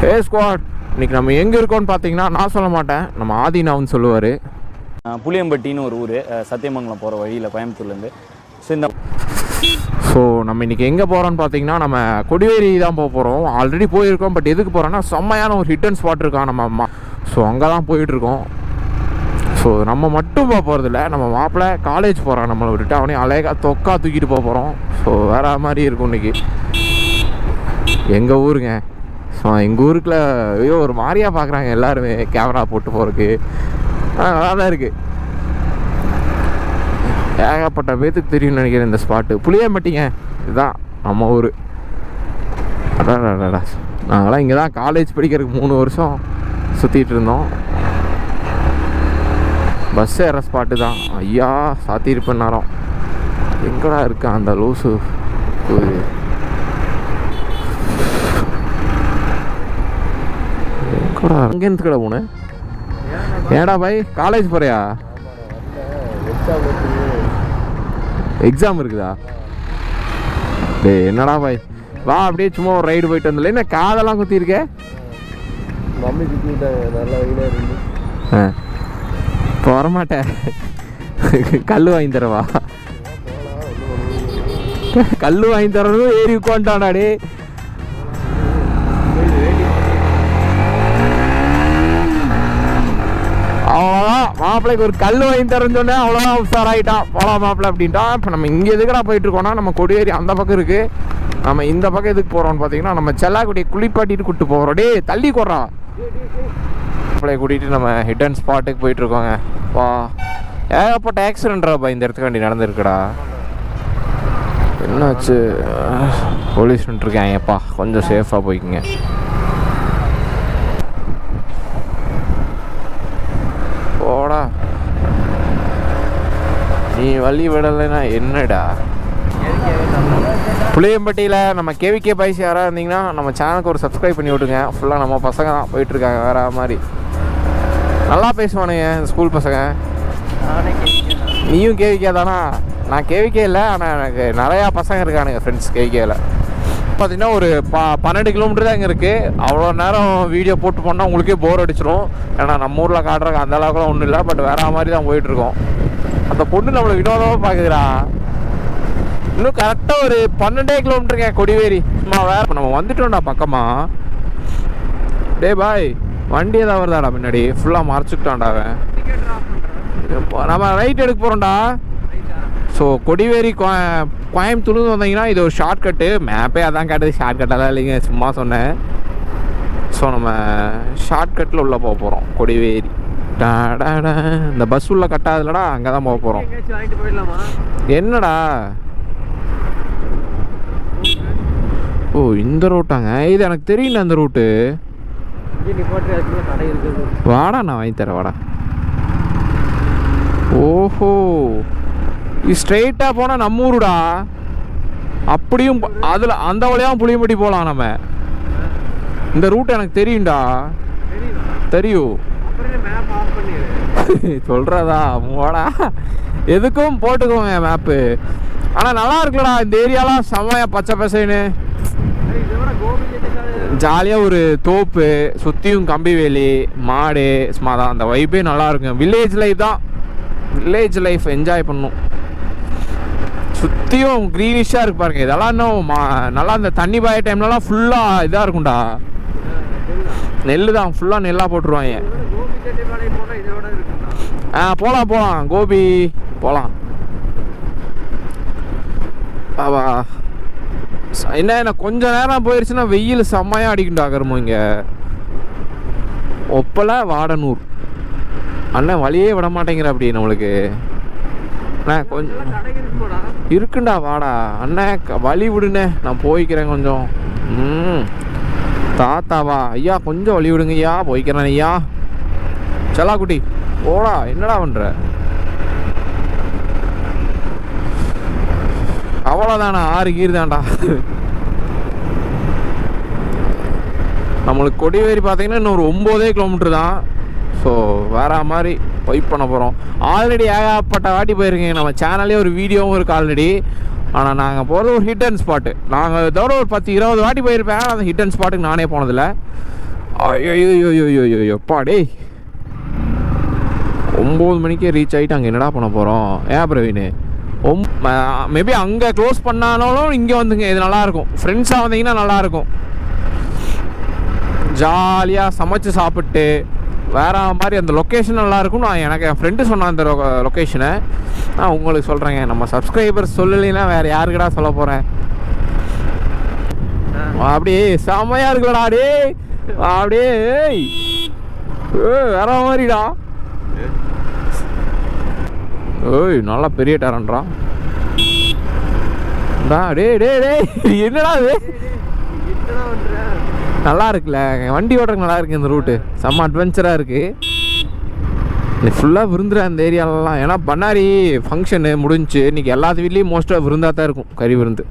ஹே squad, இன்னைக்கு நம்ம எங்கே இருக்கோம்னு பார்த்தீங்கன்னா நான் சொல்ல மாட்டேன், நம்ம ஆதினாவுன்னு சொல்லுவார். புளியம்பட்டின்னு ஒரு ஊர், சத்தியமங்கலம் போகிற வழியில் கோயம்புத்தூர்லேருந்து. ஸோ நம்ம இன்றைக்கி எங்கே போகிறோன்னு பார்த்தீங்கன்னா நம்ம கொடிவேரி தான் போக போகிறோம். ஆல்ரெடி போயிருக்கோம், பட் எதுக்கு போகிறோன்னா செம்மையான ஒரு ஹிட் அண்ட் ஸ்பாட் இருக்கான் நம்ம அம்மா. ஸோ அங்கே தான் போயிட்டுருக்கோம். ஸோ நம்ம மட்டும் போக போகிறதில்ல, நம்ம மாப்பிள்ளை காலேஜ் போகிறான், நம்மளை விட்டுட்டு அவனே அழகாக தொக்கா தூக்கிட்டு போக போகிறோம். ஸோ வேறு மாதிரி இருக்கும் இன்றைக்கி. எங்கள் ஊருங்க. ஸோ எங்கள் ஊருக்குள்ள ஐயோ ஒரு மாதிரியாக பார்க்குறாங்க எல்லாருமே கேமரா போட்டு போகிறதுக்கு. நல்லா தான் இருக்குது. ஏகப்பட்ட பேத்துக்கு தெரியும்னு நினைக்கிறேன் இந்த ஸ்பாட்டு. புளியம்பட்டிங்க, இதுதான் நம்ம ஊர். அடாடாடா, நாங்களாம் இங்கே தான் காலேஜ் படிக்கிறதுக்கு 3 வருஷம் சுற்றிட்டு இருந்தோம். பஸ் ஏற ஸ்பாட்டு தான். ஐயா சாத்தியிருப்பேன் நேரம். எங்கடா இருக்கா அந்த லூசு? அங்கேருந்து கடை போனேன். ஏடா பாய், காலேஜ் போறியா? எக்ஸாம் இருக்குதா? டேய் என்னடா பாய், வா அப்படியே சும்மா ஒரு ரைடு போயிட்டு வந்தல. என்ன காதெல்லாம் குத்திருக்க? மம்மி குத்திட்டாங்க, நல்லா வெயிலாக இருந்து. இப்போ வரமாட்டேன், கல் வாங்கி தரவா? கல் வாங்கி தரதும் ஏறி உட்காந்துட்டானாடே. அவ்வளோதான், மாப்பிள்ளைக்கு ஒரு கல் வாங்கி தரேன்னு சொன்னேன், அவ்வளோதான் உஷாராயிட்டான். போலாம் மாப்பிள்ளை அப்படின்ட்டான். இப்போ நம்ம இங்கே எதுக்கடா போயிட்டு இருக்கோம்னா, நம்ம கொடிவேரி அந்த பக்கம் இருக்குது. நம்ம இந்த பக்கம் எதுக்கு போகிறோம்னு பார்த்தீங்கன்னா, நம்ம செல்லாக்குடியை குளிப்பாட்டிட்டு கூப்பிட்டு போகிறோம். டே தள்ளி கொடுறான். மாப்பிள்ளையை கூட்டிகிட்டு நம்ம ஹிட் அண்ட் ஸ்பாட்டுக்கு போயிட்டுருக்கோங்க. வா, ஏகப்பட்ட ஆக்சிடென்ட்ராப்பா இந்த இடத்துக்காண்டி நடந்திருக்குடா. என்னாச்சு? போலீஸ் நின்றுருக்காங்கப்பா, கொஞ்சம் சேஃபாக போய்க்குங்க. போடா, நீ வழி விடலைன்னா என்னடா? புளியம்பட்டியில் நம்ம கேவிகே பாய்ஸ் யாராக இருந்தீங்கன்னா நம்ம சேனலுக்கு ஒரு சப்ஸ்கிரைப் பண்ணி விட்டுங்க. ஃபுல்லாக நம்ம பசங்க தான் போயிட்டுருக்காங்க வேறு மாதிரி. நல்லா பேசுவானுங்க இந்த ஸ்கூல் பசங்க. நீயும் கேவிகே தானா? நான் கேவிகே இல்லை, ஆனால் எனக்கு நிறையா பசங்க இருக்கானுங்க ஃப்ரெண்ட்ஸ் கேவிகேயில். பார்த்தீங்கன்னா ஒரு 12 கிலோமீட்டர் தான் இங்கே இருக்குது. அவ்வளோ நேரம் வீடியோ போட்டு போனால் உங்களுக்கே போர் அடிச்சிடும். ஏன்னா நம்ம ஊரில் காட்டுறக்கு அந்த அளவுக்குலாம் ஒன்றும் இல்லை, பட் வேறு மாதிரி தான் போயிட்டுருக்கோம். அந்த பொண்ணு நம்மளை வினோதமாக பார்க்குதுடா. இன்னும் கரெக்டாக ஒரு 12 கிலோமீட்டருங்க கொடிவேரி. சும்மா வேறு இப்போ நம்ம வந்துட்டோம்டா பக்கமாக. டே பாய், வண்டி ஏதாவது வருதாடா முன்னாடி? ஃபுல்லாக மறைச்சிக்கிட்டான்டா அவன். நம்ம ரைட் எடுக்க போகிறோம்டா. ஸோ கொடிவேரி கோயம்புத்தூர்னு வந்தீங்கன்னா இது ஒரு ஷார்ட்கட்டு. மேப்பே அதான் கேட்டது, ஷார்ட்கட்டெல்லாம் இல்லைங்க, சும்மா சொன்னேன். ஸோ நம்ம ஷார்ட்கட்டில் உள்ளே போக போகிறோம் கொடிவேரி. இந்த பஸ் உள்ள கட்டாதுலடா, அங்கே தான் போக போகிறோம். என்னடா? ஓ இந்த ரூட்டாங்க இது? எனக்கு தெரியல அந்த ரூட்டு. வாடா நான் வாங்கி தரேன், வாடா. ஓஹோ, இது ஸ்ட்ரெயிட்டாக போனால் நம்ம ஊருடா. அப்படியும் அதில் அந்த வழியாகவும் புளியம்பட்டி போகலாம் நம்ம. இந்த ரூட் எனக்கு தெரியும்டா. தெரியும் சொல்கிறதா? போடா, எதுக்கும் போட்டுக்கோங்க மேப்பு. ஆனால் நல்லா இருக்குல்லடா இந்த ஏரியாலாம், செம்மையாக பச்சை பசைன்னு ஜாலியாக ஒரு தோப்பு, சுற்றியும் கம்பி வேலி, மாடு, சும்மா தான் அந்த வைப்பே நல்லா இருக்குங்க. வில்லேஜ் லைஃப் தான், வில்லேஜ் லைஃப் என்ஜாய் பண்ணும். சுற்றியும் க்ரீனிஷாக இருக்கு பாருங்க. இதெல்லாம் இன்னும் நல்லா இந்த தண்ணி பாய டைம்லலாம் ஃபுல்லாக இதாக இருக்கும்டா. நெல் தான், ஃபுல்லாக நெல்லாக போட்டுருவாங்க. போகலாம் போகலாம், கோபி போகலாம். ஆவா என்ன கொஞ்சம் நேரம் போயிடுச்சுன்னா வெயில் செம்மையாக அடிக்கும்டா கருமோ. இங்கே ஒப்பலை வாடனூர் அண்ணன் வழியே விட மாட்டேங்கிற அப்படி நம்மளுக்கு. அண்ணா கொஞ்சம் இருக்குண்டா, வாடா அண்ணன் வழி விடுண்ணே, நான் போய்க்கிறேன் கொஞ்சம். தாத்தாவா? ஐயா கொஞ்சம் வழி விடுங்க ஐயா, போய்க்கிறேன் ஐயா. செல்லா குட்டி போடா, என்னடா பண்ணுற? அவ்வளோதானா? 6 கீர் தான்டா. நம்மளுக்கு கொடிவேரி பார்த்தீங்கன்னா இன்னொரு 9 கிலோமீட்டர் தான். ஸோ வேறு மாதிரி வெயிட் பண்ண போகிறோம். ஆல்ரெடி ஏகப்பட்ட வாட்டி போயிருக்கீங்க, நம்ம சேனல்லே ஒரு வீடியோவும் இருக்குது ஆல்ரெடி. ஆனால் நாங்கள் போகிறது ஒரு ஹிட் அண்ட் ஸ்பாட்டு. நாங்கள் இதோட ஒரு 10-20 வாட்டி போயிருப்பேன். அந்த ஹிட் அண்ட் ஸ்பாட்டுக்கு நானே போனதில்லை. ஐயோப்பா டேய் 9 மணிக்கே ரீச் ஆகிட்டு அங்கே என்னடா பண்ண போகிறோம்? ஏன் பிரவீன் மேபி அங்கே க்ளோஸ் பண்ணாலும் இங்கே வந்துங்க. இது நல்லாயிருக்கும், ஃப்ரெண்ட்ஸாக வந்தீங்கன்னா நல்லாயிருக்கும். ஜாலியாக சமைச்சு சாப்பிட்டு வேறு மாதிரி அந்த லொக்கேஷன் நல்லாயிருக்கும். நான் எனக்கு என் ஃப்ரெண்டு சொன்னான் அந்த லொக்கேஷனை, நான் உங்களுக்கு சொல்கிறேங்க. நம்ம சப்ஸ்கிரைபர்ஸ் சொல்லலைன்னா வேறு யாருக்கடா சொல்ல போகிறேன்? அப்படியே செம்மையாக இருக்குல்லடா டே, அப்படியே வேற மாதிரிடா. ஓய் நல்லா பெரிய டேரன்டா. டே டே டே என்னடா இது? நல்லா இருக்குல்ல, வண்டி ஓட்டுறதுக்கு நல்லா இருக்குது. இந்த ரூட்டு செம்ம அட்வென்ச்சராக இருக்குது. ஃபுல்லாக விருந்துற அந்த ஏரியாலலாம். ஏன்னா பண்ணாரி ஃபங்க்ஷனு முடிஞ்சு இன்றைக்கி எல்லாத்து வீட்லேயும் மோஸ்ட்டாக விருந்தாக தான் இருக்கும், கறி விருந்து.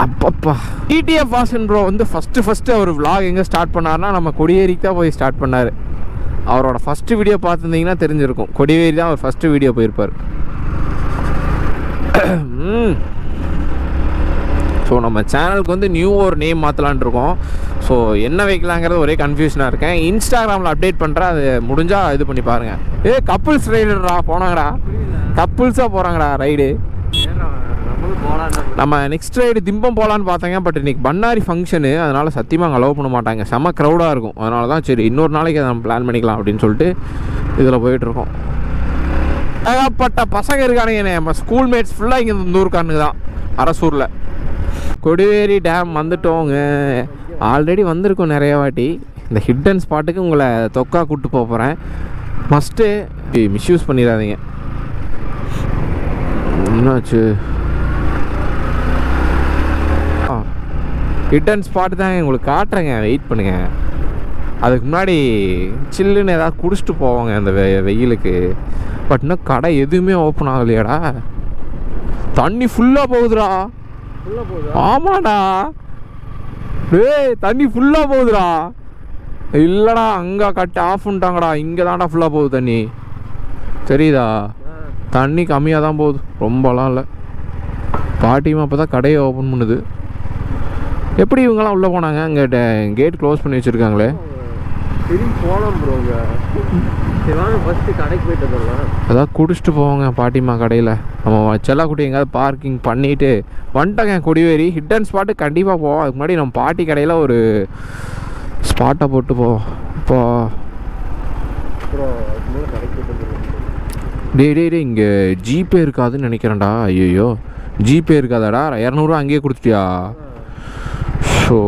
அப்பப்பா டிடிஎஃப் வாசன் ப்ரோ வந்து ஃபஸ்ட்டு அவர் vlog எங்கே ஸ்டார்ட் பண்ணார்னா நம்ம கொடியேரிக்கு தான் போய் ஸ்டார்ட் பண்ணார். அவரோட ஃபஸ்ட்டு வீடியோ பார்த்துருந்தீங்கன்னா தெரிஞ்சிருக்கும். கொடிவேரி தான் அவர் ஃபஸ்ட்டு வீடியோ போயிருப்பார். ஸோ நம்ம சேனலுக்கு வந்து நியூ ஒரு நேம் மாற்றலான் இருக்கோம். ஸோ என்ன வைக்கலாங்கிறது ஒரே கன்ஃபியூஷனாக இருக்கேன். இன்ஸ்டாகிராமில் அப்டேட் பண்ணுறேன், அது முடிஞ்சால் இது பண்ணி பாருங்கள். கப்புள்ஸ் ரைடுடா போனாங்கடா, கப்புள்ஸாக போகிறாங்கடா ரைடு. நம்ம நெக்ஸ்ட் ரைடு திம்பம் போகலான்னு பார்த்தாங்க. பட் இன்றைக்கி பண்ணாரி ஃபங்க்ஷனு, அதனால் சத்தியமாக அங்கே அலோவ் பண்ண மாட்டாங்க, செம்ம க்ரௌடாக இருக்கும். அதனால தான் சரி இன்னொரு நாளைக்கு அதை நம்ம பிளான் பண்ணிக்கலாம் அப்படின்னு சொல்லிட்டு இதில் போயிட்டுருக்கோம். ஏகப்பட்ட பசங்க இருக்கானுங்க, நம்ம ஸ்கூல் மேட்ஸ் ஃபுல்லாக இங்கே இந்த ஊருக்கானுங்க தான். அரசூரில் கொடிவேரி டேம் வந்துட்டோங்க. ஆல்ரெடி வந்திருக்கோம் நிறைய வாட்டி. இந்த ஹிட்டன் ஸ்பாட்டுக்கு உங்களை தொக்கா கூப்பிட்டு போக போகிறேன். மஸ்ட்டு மிஸ்யூஸ் பண்ணிடாதீங்க. என்னாச்சு? ஹிட்டன் ஸ்பாட்டு தாங்க உங்களுக்கு காட்டுறேங்க, வெயிட் பண்ணுங்கள். அதுக்கு முன்னாடி சில்லுன்னு ஏதாவது குடிச்சிட்டு போவாங்க அந்த வெயிலுக்கு. பட் இன்னும் கடை எதுவுமே ஓப்பன் ஆகலையாடா. தண்ணி ஃபுல்லாக போகுதுடா. ஆமாடா டேய், தண்ணி ஃபுல்லாக போகுதுடா. இல்லைடா அங்கே கட்டி ஆஃப் பண்ணிட்டாங்கடா, இங்கே தான்டா ஃபுல்லாக போகுது தண்ணி. தெரியுதா? தண்ணி கம்மியாக தான் போகுது, ரொம்பலாம் இல்லை. பாட்டிமா அப்போ தான் கடையை ஓப்பன் பண்ணுது. எப்படி இவங்கெல்லாம் உள்ளே போனாங்க? அங்கே கேட் க்ளோஸ் பண்ணி வச்சுருக்காங்களே. போகலாம் ப்ரோங்க. ஃபஸ்ட்டு கடைக்கு போயிட்டு வந்துடலாம். அதாவது குடிச்சிட்டு போவாங்க பாட்டிமா கடையில். நம்ம செல்லாக்குட்டி எங்கேயாவது பார்க்கிங் பண்ணிவிட்டு வந்துட்டாங்க கொடிவேரி. ஹிட்டன் ஸ்பாட்டு கண்டிப்பாக போவோம். அதுக்கு முன்னாடி நம்ம பாட்டி கடையில் ஒரு ஸ்பாட்டை போட்டு போவோம். இப்போ டே இங்கே ஜிபே இருக்காதுன்னு நினைக்கிறேன்டா. ஐயோ ஜிபே இருக்காதாடா? 200 அங்கேயே கொடுத்துட்டியா? ஸோ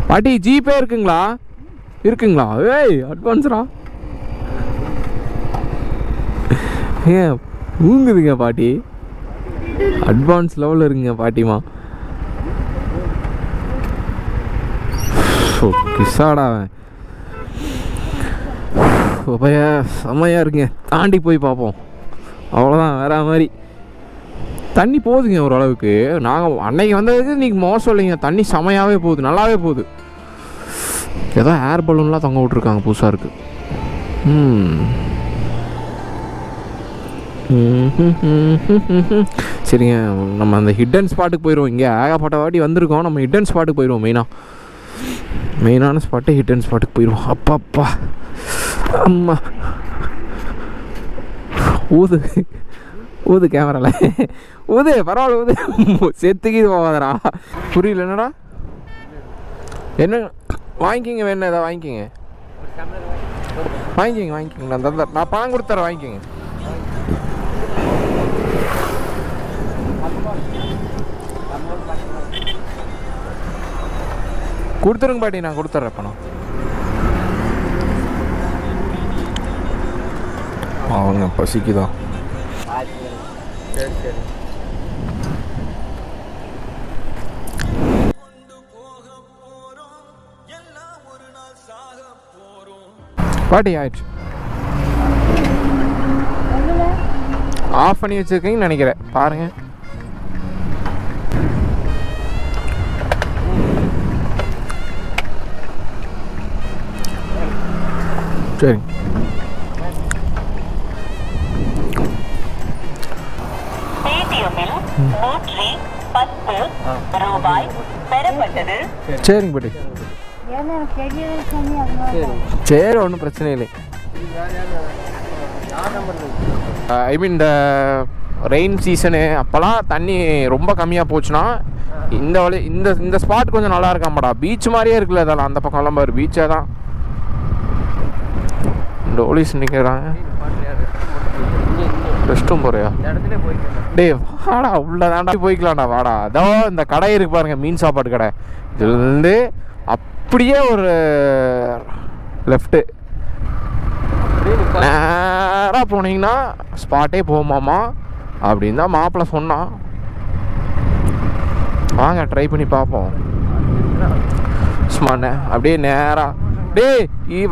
பாட்டி ஜிபே இருக்குங்களா? இருக்குங்களா? ஏய் அட்வான்ஸ்ரா. ஏன் ஊங்குதுங்க பாட்டி? அட்வான்ஸ் லெவலில் இருக்குங்க பாட்டிமா. ஸோ கிசாடா பையா செம்மையாக இருக்குங்க. தாண்டி போய் பார்ப்போம், அவ்வளோதான். வேற மாதிரி தண்ணி போகுதுங்க ஓரளவுக்கு. நாங்கள் அன்னைக்கு வந்ததுக்கு இன்றைக்கி மோசம் இல்லைங்க, தண்ணி செமையாகவே போகுது, நல்லாவே போகுது. ஏதோ ஏர் பலூன்லாம் தொங்க விட்ருக்காங்க, புதுசாக இருக்குது. சரிங்க, நம்ம அந்த ஹிட்டன் ஸ்பாட்டுக்கு போயிடுவோம். இங்கே ஏகப்பட்ட வாட்டி வந்திருக்கோம், நம்ம ஹிட்டன் ஸ்பாட்டுக்கு போயிடுவோம். மெயினான ஸ்பாட்டு ஹிட்டன் ஸ்பாட்டுக்கு போயிடுவோம். அப்பா அம்மா ஊது கேமராவில் ஊது, பரவாயில்ல ஊது. செத்துக்கு இது போகாதடா. புரியல என்னடா? என்ன வாங்கிக்கிங்க, வேணும் ஏதாவது வாங்கிக்கிங்க. நான் பணம் கொடுத்துறேன், வாங்கிக்கிங்க. கொடுத்துருங்க பாட்டி, நான் கொடுத்துட்றேன் பணம். அவங்க பசிக்குதான். பாட்டி ஆயிடுச்சு, ஆஃப் பண்ணி வச்சிருக்கீங்கன்னு நினைக்கிறேன். பாருங்க. சரி ரூபாய் பெற சரிங்க பாட்டி. சரி ஒன்றும் பிரச்சனை இல்லை. ஐ மீன் இந்த ரெயின் சீசனு அப்போல்லாம் தண்ணி ரொம்ப கம்மியாக போச்சுன்னா இந்த வழி இந்த ஸ்பாட் கொஞ்சம் நல்லா இருக்காமாடா. பீச் மாதிரியே இருக்குல்ல இதெல்லாம். அந்த பக்கம்லாம் பாரு பீச்சே தான். டோலிஸ் நிற்கிறாங்க. ரெஸ்ட் ரூம் போறியா? டே வாடா உள்ளதாண்டா போய்க்கலாம்டா வாடா. அதோ இந்த கடை இருக்கு பாருங்க, மீன் சாப்பாடு கடை. இதுலேருந்து அப்படியே ஒரு லெஃப்ட்டு நேராக போனீங்கன்னா ஸ்பாட்டே போகுமாமா அப்படின்னு தான் மாப்பிள்ளை சொன்னான். வாங்க ட்ரை பண்ணி பார்ப்போம். சும்மா அப்படியே நேராக டே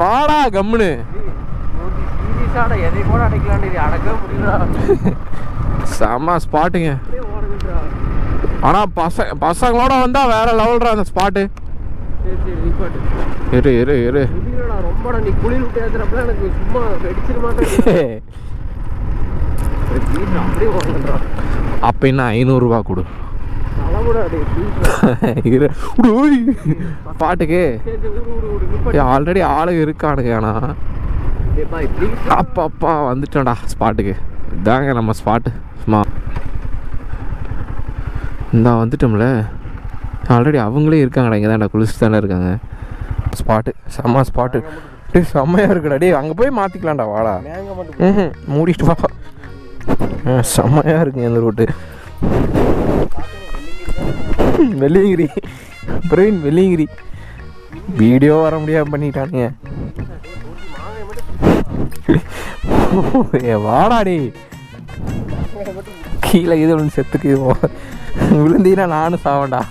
வாடா கம்முன்னு. செம்ம ஸ்பாட்டுங்க. ஆனால் பசங்களோட வந்தால் வேற லெவல்ரா அந்த ஸ்பாட்டு. இரு இரு இரு அப்ப என்ன 500 ரூபா கொடு பாட்டுக்கு. ஆல்ரெடி ஆளுங்க இருக்கானுங்க. ஆனா அப்பா வந்துட்டோம்டா ஸ்பாட்டுக்கு. இதாங்க நம்ம ஸ்பாட்டு. சும்மா இந்தா வந்துட்டோம்ல. ஆல்ரெடி அவங்களே இருக்காங்கடா. இங்கே தான்டா குளிச்சு தானே இருக்காங்க. ஸ்பாட்டு செம்ம ஸ்பாட்டு. டே செம்மையாக இருக்குடா. டே அங்கே போய் மாற்றிக்கலாம்டா வாடா. மூடிட்டு வா. செம்மையாக இருக்குங்க இந்த ரோட்டு. வெள்ளியங்கிரி பிரவீன் வெள்ளியங்கிரி வீடியோ வர முடியாமல் பண்ணிட்டானுங்க. வாடாடி கீழே இது ஒன்று செத்துக்கு விழுந்தீங்கன்னா நானும் சாவேன்டா.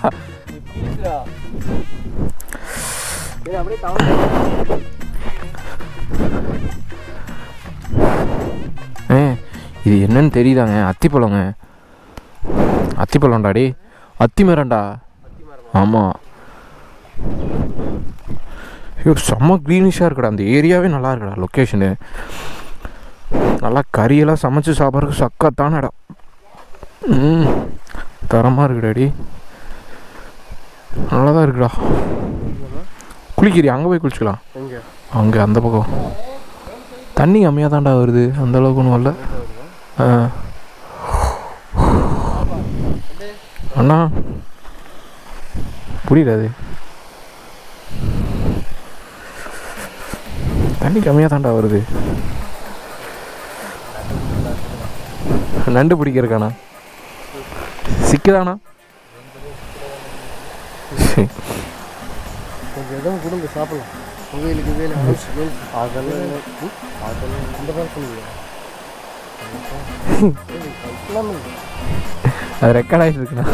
இது என்னன்னு தெரியுதாங்க? அத்திப்பழங்க. அத்திப்பழம்டாடி. அத்தி மரம்டா. ஆமாம். ஐயோ செம்ம க்ரீனிஷாக இருக்குடா. அந்த ஏரியாவே நல்லா இருக்குடா. லொக்கேஷனு நல்லா கறியெல்லாம் சமைச்சு சாப்பிட்றதுக்கு சக்கத்தான இடம். தரமாக இருக்குடாடி. நல்லா தான் இருக்குடா. குளிக்கிறியா? அங்கே போய் குளிச்சுக்கலாம். அங்கே அந்த பக்கம் தண்ணி கம்மியாக தான்டா வருது. அந்தளவுக்கு ஒன்றும் வரல. அண்ணா புரியுது. தண்ணி கம்மியாக தான்டா வருது. நண்டு பிடிக்கிறக்காண்ணா சிக்குதாண்ணா. கொஞ்சம் எதுவும் கொடுங்க சாப்பிடலாம். கோயிலுக்கு வேலை அதெல்லாம் அந்த மாதிரி சொல்லுங்க. அது ரெக்கார்ட் ஆகிட்டு இருக்குண்ணா.